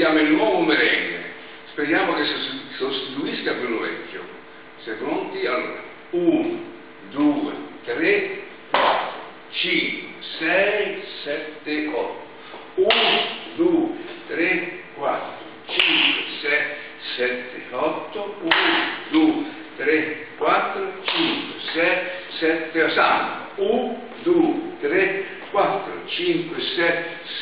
chiama il nuovo merengue. Speriamo che sostituisca quello vecchio. Siete pronti? Allora, 1, 2, 3, 4, 5, 6, 7, 8. 1, 2, 3, 4, 5, 6, 7, 8. 1, 2, 3, 4, 5, 6, 7, 8. 1, 2, 3, 4, 5, 6,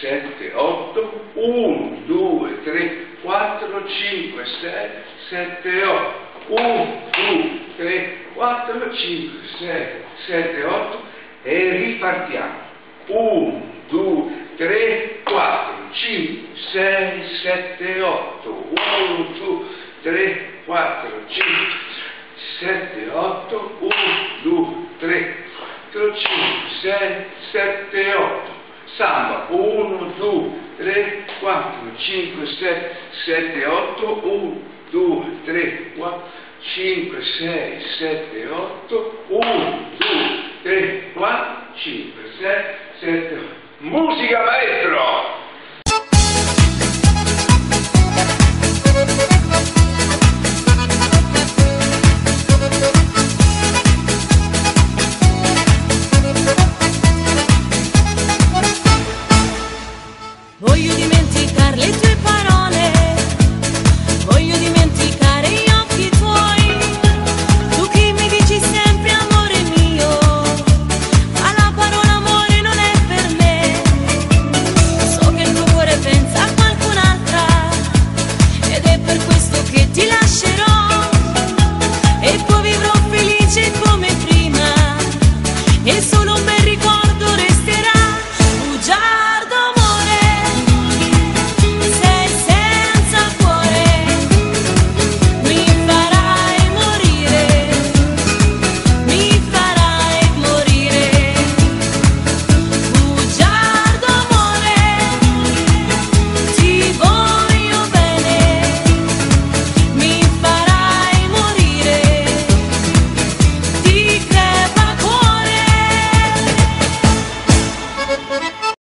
7, 8. 1, 2, 3, 4, 5, 6, 7, 8. 1, 2, 3, 4, 5, 6, 7, 8 e ripartiamo. 1, 2, 3, 4, 5, 6, 7, 8. 1, 2, 3, 4, 5, 7, 8. 1, 2, 3, 4, 5, 6, 7, 8. Samba. 1, 2, 3, 4, 5, 6, 7, 8. 1, 2, 3, 4, 5, 6, 7, 8. 1, 2, 3, 4, 5, 6, 7, 8. Musica, maestro!